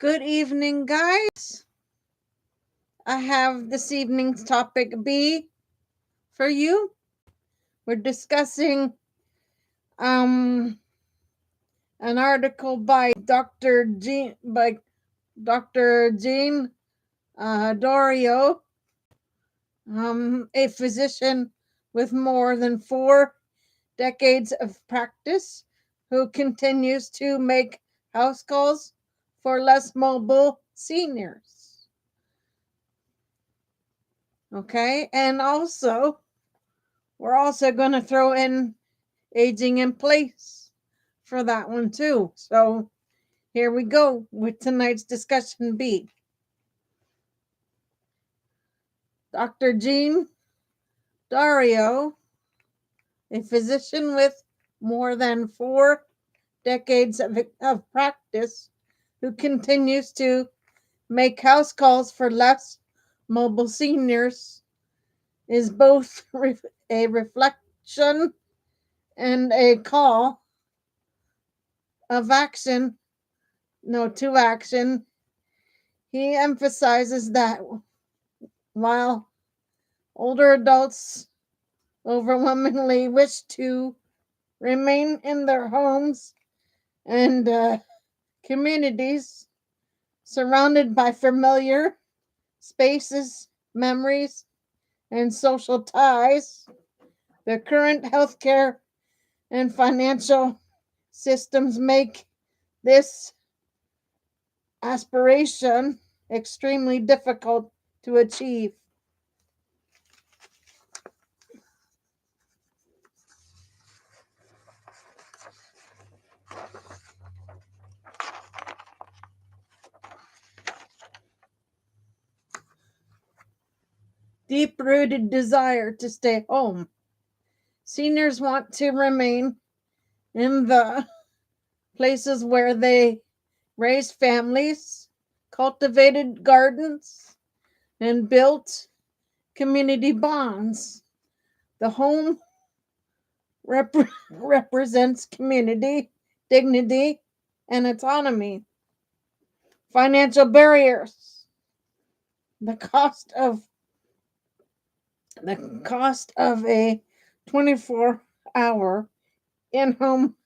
Good evening, guys. I have this evening's topic B for you. We're discussing an article by Dr. Jean Dorio, a physician with more than 4 decades of practice who continues to make house calls for less mobile seniors. Okay, and we're also going to throw in aging in place for that one too. So here we go with tonight's discussion B. Dr. Jean Dario, a physician with more than 4 decades of practice who continues to make house calls for less mobile seniors, is both a reflection and a call of action, to action. He emphasizes that while older adults overwhelmingly wish to remain in their homes and communities surrounded by familiar spaces, memories, and social ties, the current healthcare and financial systems make this aspiration extremely difficult to achieve. Deep-rooted desire to stay home. Seniors want to remain in the places where they raised families, cultivated gardens, and built community bonds. The home represents community, dignity, and autonomy. Financial barriers. The cost of a 24-hour in-home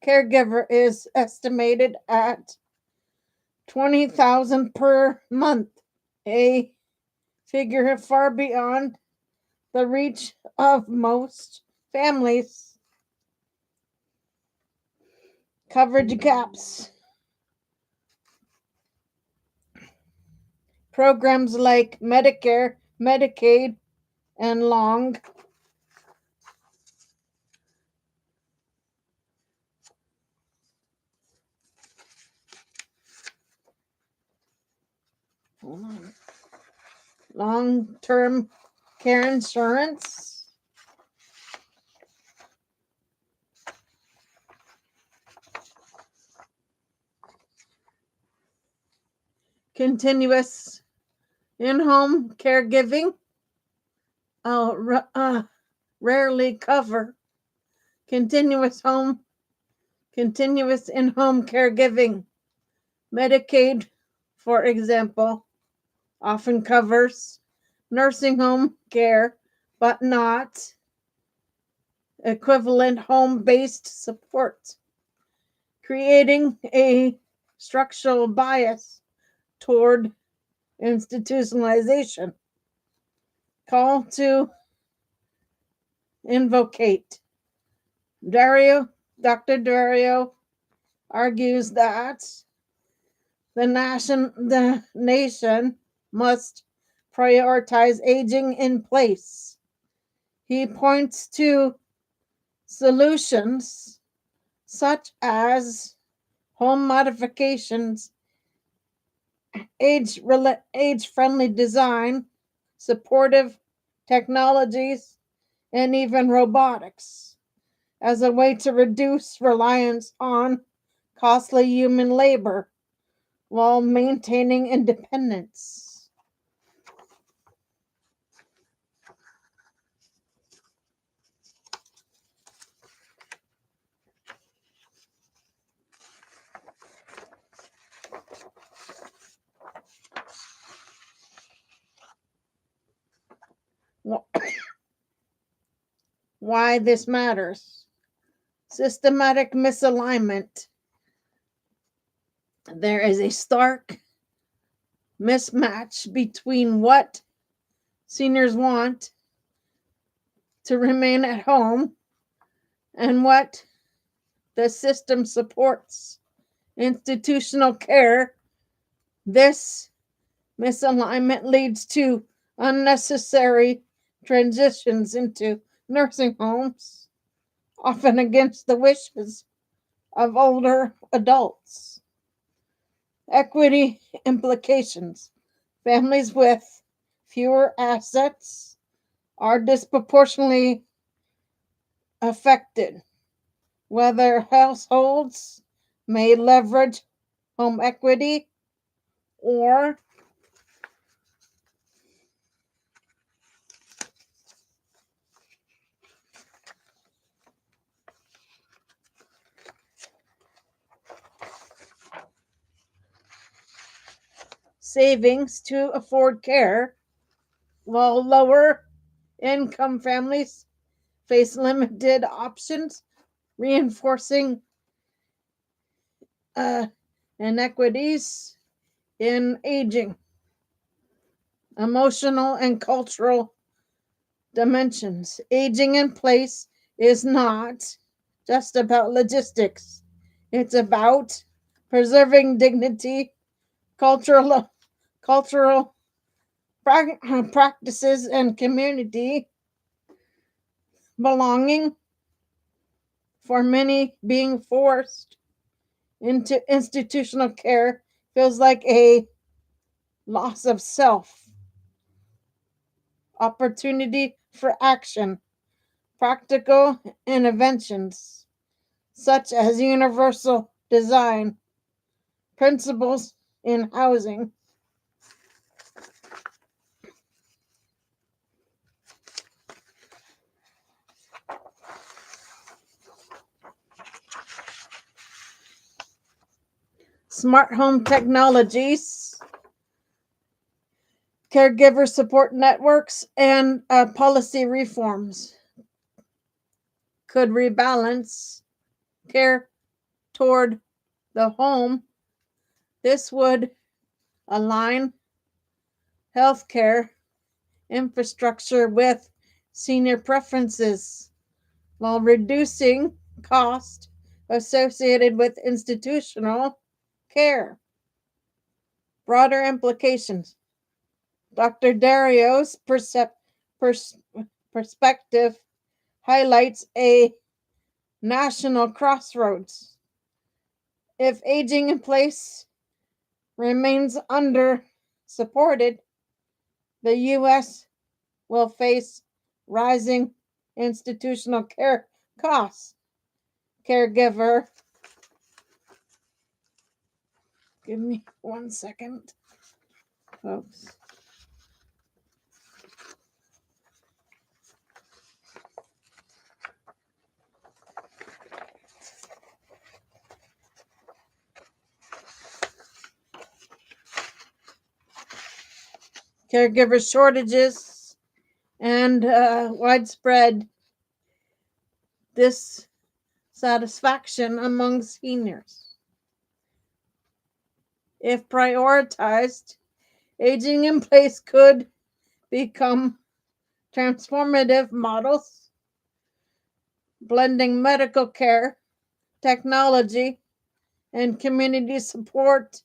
caregiver is estimated at $20,000 per month, a figure far beyond the reach of most families. Coverage gaps. Programs like Medicare, Medicaid, and long-term care insurance. Continuous in-home caregiving rarely cover. Continuous in-home caregiving. Medicaid, for example, often covers nursing home care, but not equivalent home-based support, creating a structural bias toward institutionalization. Call to invocate. Dr. Dario argues that the nation must prioritize aging in place. He points to solutions such as home modifications, age-friendly design, supportive technologies, and even robotics as a way to reduce reliance on costly human labor while maintaining independence. why this matters. Systematic misalignment. There is a stark mismatch between what seniors want to remain at home and what the system supports. Institutional care. This misalignment leads to unnecessary transitions into nursing homes, often against the wishes of older adults. Equity implications. Families with fewer assets are disproportionately affected, whether households may leverage home equity or savings to afford care, while lower income families face limited options, reinforcing inequities in aging. Emotional and cultural dimensions. Aging in place is not just about logistics, it's about preserving dignity, cultural practices, and community belonging. For many, being forced into institutional care feels like a loss of self. Opportunity for action. Practical interventions such as universal design principles in housing. Smart home technologies, caregiver support networks, and policy reforms could rebalance care toward the home. This would align healthcare infrastructure with senior preferences while reducing cost associated with institutional care. Broader implications. Dr. Dario's perspective highlights a national crossroads. If aging in place remains under supported, the U.S. will face rising institutional care costs. Caregiver, give me 1 second, folks. Caregiver shortages and widespread dissatisfaction among seniors. If prioritized, aging in place could become transformative models, blending medical care, technology, and community support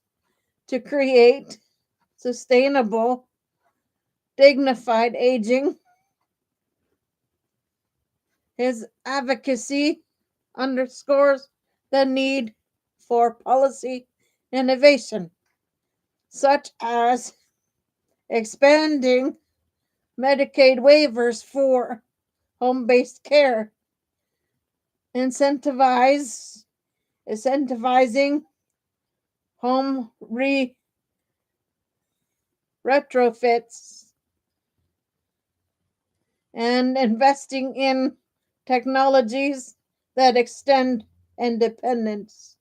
to create sustainable, dignified aging. His advocacy underscores the need for policy innovation, such as expanding Medicaid waivers for home based care, incentivizing home retrofits, and investing in technologies that extend independence.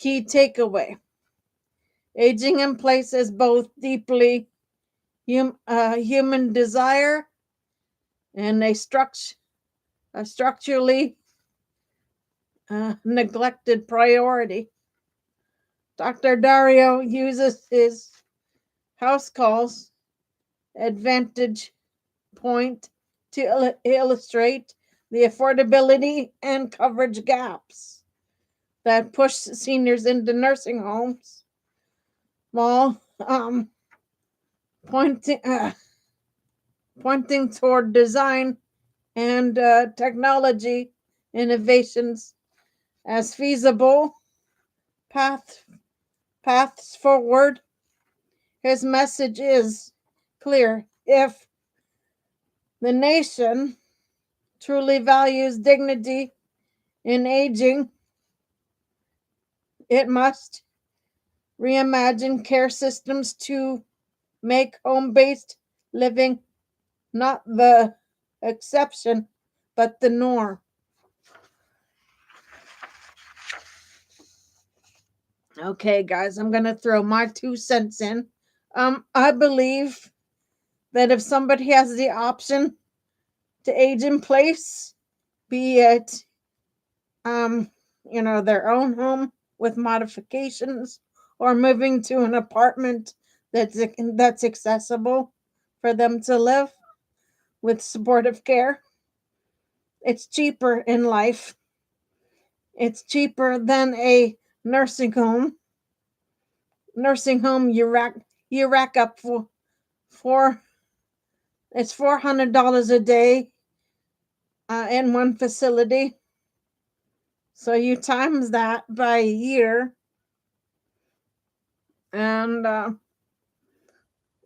key takeaway. Aging in place is both deeply human desire and a structurally neglected priority. Dr. Dario uses his house calls advantage point to illustrate the affordability and coverage gaps that push seniors into nursing homes, while pointing pointing toward design and technology innovations as feasible paths forward. His message is clear. If the nation truly values dignity in aging, it must reimagine care systems to make home based living not the exception, but the norm. Okay, guys, I'm going to throw my 2 cents in. I believe that if somebody has the option to age in place, be it, their own home with modifications or moving to an apartment that's accessible for them to live with supportive care, it's cheaper in life. It's cheaper than a nursing home. Nursing home, you rack up for it's $400 a day in one facility. So you times that by a year, and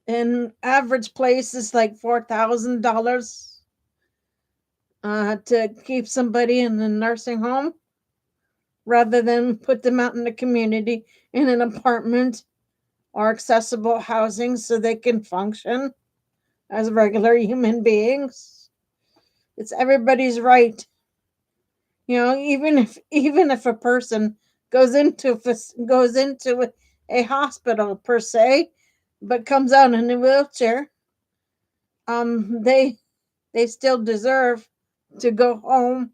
in average place is like $4,000 to keep somebody in a nursing home, rather than put them out in the community in an apartment or accessible housing so they can function as regular human beings. It's everybody's right. Even if a person goes into a hospital per se, but comes out in a wheelchair, they still deserve to go home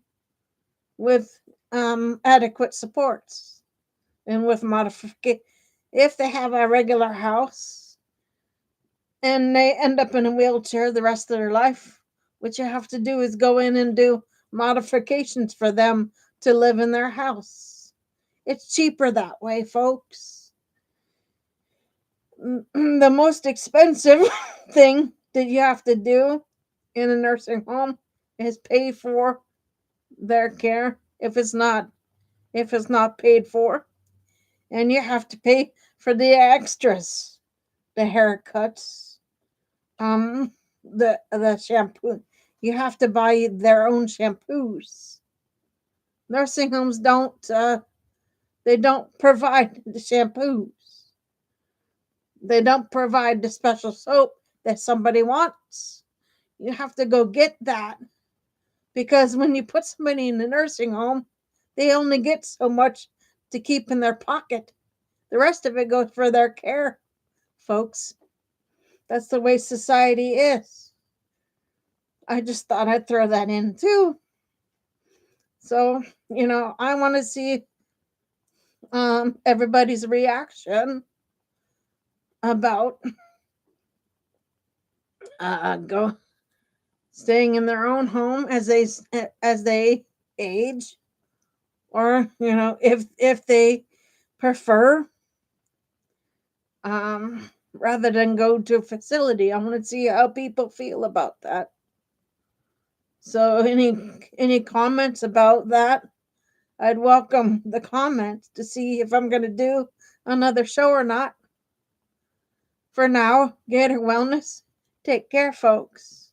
with adequate supports and with modification. If they have a regular house and they end up in a wheelchair the rest of their life, what you have to do is go in and do modifications for them to live in their house. It's cheaper that way, folks. The most expensive thing that you have to do in a nursing home is pay for their care if it's not paid for, and you have to pay for the extras, the haircuts, the shampoo. You have to buy their own shampoos. Nursing homes don't provide the shampoos. They don't provide the special soap that somebody wants. You have to go get that, because when you put somebody in the nursing home, they only get so much to keep in their pocket. The rest of it goes for their care, folks. That's the way society is. I just thought I'd throw that in too. So, I want to see everybody's reaction about go staying in their own home as they age, or if they prefer, rather than go to a facility. I want to see how people feel about that. So any comments about that? I'd welcome the comments to see if I'm going to do another show or not. For now, Gator Wellness, take care, folks.